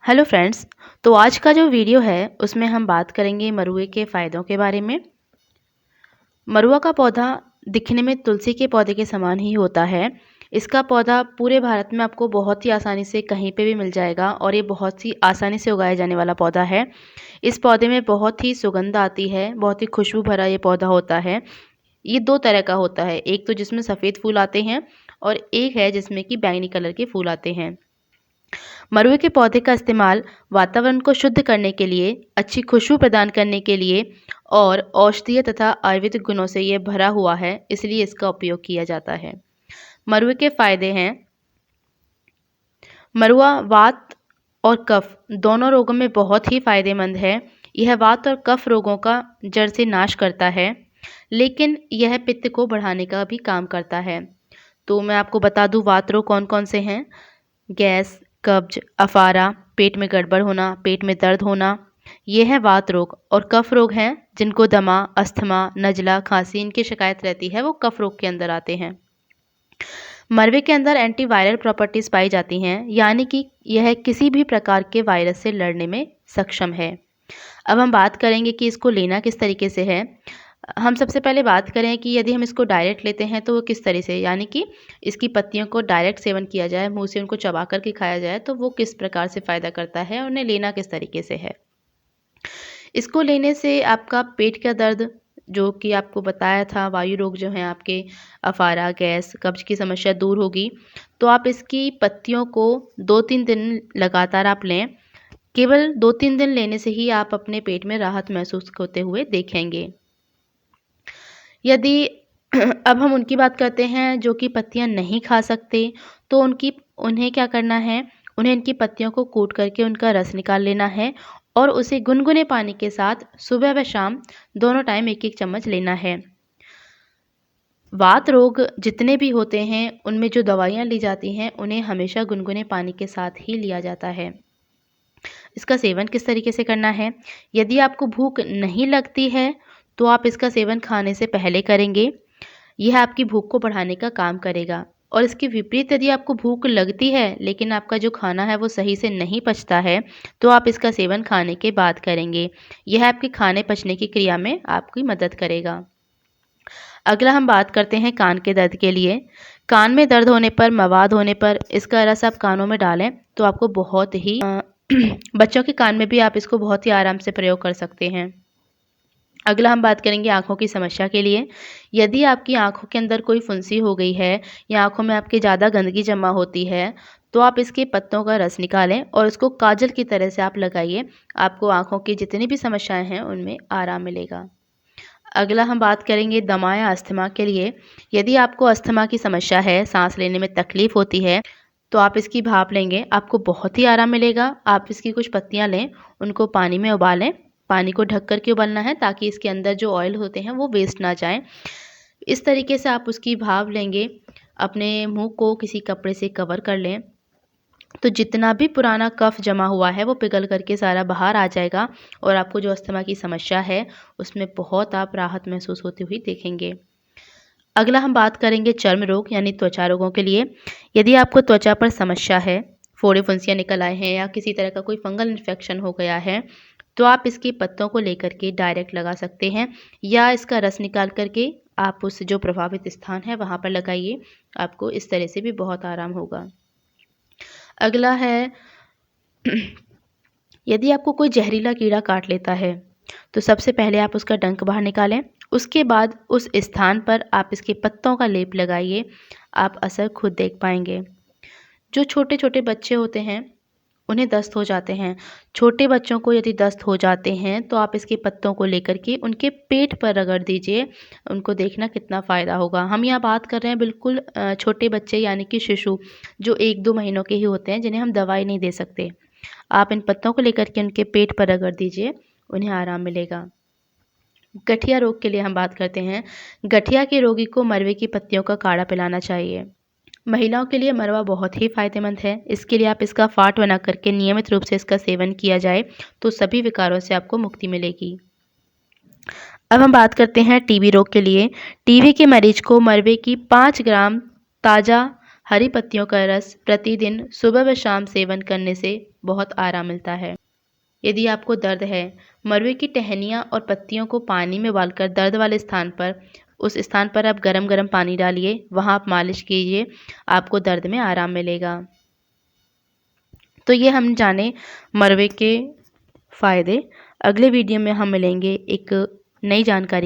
Hello friends. तो आज का जो वीडियो है उसमें हम बात करेंगे मरुए के फ़ायदों के बारे में। मरुआ का पौधा दिखने में तुलसी के पौधे के समान ही होता है। इसका पौधा पूरे भारत में आपको बहुत ही आसानी से कहीं पे भी मिल जाएगा और ये बहुत ही आसानी से उगाया जाने वाला पौधा है। इस पौधे में बहुत ही सुगंध आती है, बहुत ही खुशबू भरा ये पौधा होता है। ये 2 तरह का होता है, एक तो जिसमें सफ़ेद फूल आते हैं और एक है जिसमें कि बैंगनी कलर के फूल आते हैं। मरुए के पौधे का इस्तेमाल वातावरण को शुद्ध करने के लिए, अच्छी खुशबू प्रदान करने के लिए और औषधीय तथा आयुर्वेदिक गुणों से ये भरा हुआ है, इसलिए इसका उपयोग किया जाता है। मरुए के फायदे हैं। मरुआ वात और कफ दोनों रोगों में बहुत ही फायदेमंद है। यह वात और कफ रोगों का जड़ से नाश करता है, लेकिन यह पित्त को बढ़ाने का भी काम करता है। तो मैं आपको बता दूं वात रोग कौन कौन से हैं। गैस, कब्ज, अफारा, पेट में गड़बड़ होना, पेट में दर्द होना, ये है वात रोग। और कफ रोग हैं जिनको दमा, अस्थमा, नज़ला, खांसी इनकी शिकायत रहती है, वो कफ रोग के अंदर आते हैं। मरवे के अंदर एंटीवायरल प्रॉपर्टीज़ पाई जाती हैं, यानी कि यह किसी भी प्रकार के वायरस से लड़ने में सक्षम है। अब हम बात करेंगे कि इसको लेना किस तरीके से है। हम सबसे पहले बात करें कि यदि हम इसको डायरेक्ट लेते हैं तो वो किस तरह से, यानी कि इसकी पत्तियों को डायरेक्ट सेवन किया जाए, मुँह से उनको चबा कर के खाया जाए, तो वो किस प्रकार से फ़ायदा करता है और उन्हें लेना किस तरीके से है। इसको लेने से आपका पेट का दर्द, जो कि आपको बताया था, वायु रोग जो हैं आपके, अफारा, गैस, कब्ज की समस्या दूर होगी। तो आप इसकी पत्तियों को 2-3 दिन लगातार आप लें। केवल 2-3 दिन लेने से ही आप अपने पेट में राहत महसूस होते हुए देखेंगे। यदि अब हम उनकी बात करते हैं जो कि पत्तियाँ नहीं खा सकते, तो उन्हें क्या करना है, उन्हें इनकी पत्तियों को कूट करके उनका रस निकाल लेना है और उसे गुनगुने पानी के साथ सुबह व शाम दोनों टाइम 1-1 चम्मच लेना है। वात रोग जितने भी होते हैं, उनमें जो दवाइयाँ ली जाती हैं, उन्हें हमेशा गुनगुने पानी के साथ ही लिया जाता है। इसका सेवन किस तरीके से करना है। यदि आपको भूख नहीं लगती है, तो आप इसका सेवन खाने से पहले करेंगे। यह आपकी भूख को बढ़ाने का काम करेगा। और इसके विपरीत यदि आपको भूख लगती है, लेकिन आपका जो खाना है वो सही से नहीं पचता है, तो आप इसका सेवन खाने के बाद करेंगे। यह आपके खाने पचने की क्रिया में आपकी मदद करेगा। अगला हम बात करते हैं कान के दर्द के लिए। कान में दर्द होने पर, मवाद होने पर इसका रस आप कानों में डालें तो आपको बहुत ही बच्चों के कान में भी आप इसको बहुत ही आराम से प्रयोग कर सकते हैं। अगला हम बात करेंगे आँखों की समस्या के लिए। यदि आपकी आँखों के अंदर कोई फुंसी हो गई है या आँखों में आपके ज़्यादा गंदगी जमा होती है, तो आप इसके पत्तों का रस निकालें और इसको काजल की तरह से आप लगाइए। आपको आँखों की जितनी भी समस्याएँ हैं उनमें आराम मिलेगा। अगला हम बात करेंगे दमा या अस्थमा के लिए। यदि आपको अस्थमा की समस्या है, सांस लेने में तकलीफ होती है, तो आप इसकी भाप लेंगे, आपको बहुत ही आराम मिलेगा। आप इसकी कुछ पत्तियां लें, उनको पानी में उबालें। पानी को ढक कर के उबालना है ताकि इसके अंदर जो ऑयल होते हैं वो वेस्ट ना जाएं। इस तरीके से आप उसकी भाप लेंगे, अपने मुंह को किसी कपड़े से कवर कर लें, तो जितना भी पुराना कफ जमा हुआ है वो पिघल करके सारा बाहर आ जाएगा और आपको जो अस्थमा की समस्या है उसमें बहुत आप राहत महसूस होती हुई देखेंगे। अगला हम बात करेंगे चर्म रोग यानी त्वचा रोगों के लिए। यदि आपको त्वचा पर समस्या है, फोड़े फुंसियाँ निकल आए हैं या किसी तरह का कोई फंगल इन्फेक्शन हो गया है, तो आप इसके पत्तों को लेकर के डायरेक्ट लगा सकते हैं या इसका रस निकाल करके आप उस जो प्रभावित स्थान है वहाँ पर लगाइए। आपको इस तरह से भी बहुत आराम होगा। अगला है यदि आपको कोई जहरीला कीड़ा काट लेता है, तो सबसे पहले आप उसका डंक बाहर निकालें। उसके बाद उस स्थान पर आप इसके पत्तों का लेप लगाइए। आप असर खुद देख पाएंगे। जो छोटे छोटे बच्चे होते हैं उन्हें दस्त हो जाते हैं। छोटे बच्चों को यदि दस्त हो जाते हैं तो आप इसके पत्तों को लेकर के उनके पेट पर रगड़ दीजिए। उनको देखना कितना फ़ायदा होगा। हम यहाँ बात कर रहे हैं बिल्कुल छोटे बच्चे यानी कि शिशु जो 1-2 महीनों के ही होते हैं, जिन्हें हम दवाई नहीं दे सकते। आप इन पत्तों को लेकर के उनके पेट पर रगड़ दीजिए, उन्हें आराम मिलेगा। गठिया रोग के लिए हम बात करते हैं। गठिया के रोगी को मरवे की पत्तियों का काढ़ा पिलाना चाहिए। महिलाओं के लिए मरवा बहुत ही फायदेमंद है। इसके लिए आप इसका फाट बना करके नियमित रूप से इसका सेवन किया जाए तो सभी विकारों से आपको मुक्ति मिलेगी। अब हम बात करते हैं टीबी रोग के लिए। टीबी के मरीज को मरवे की 5 ग्राम ताज़ा हरी पत्तियों का रस प्रतिदिन सुबह व शाम सेवन करने से बहुत आराम मिलता है। यदि आपको दर्द है, मरवे की टहनियाँ और पत्तियों को पानी में उबालकर दर्द वाले स्थान पर उस स्थान पर आप गरम-गरम पानी डालिए, वहाँ आप मालिश कीजिए, आपको दर्द में आराम मिलेगा। तो ये हम जाने मरवे के फ़ायदे। अगले वीडियो में हम मिलेंगे एक नई जानकारी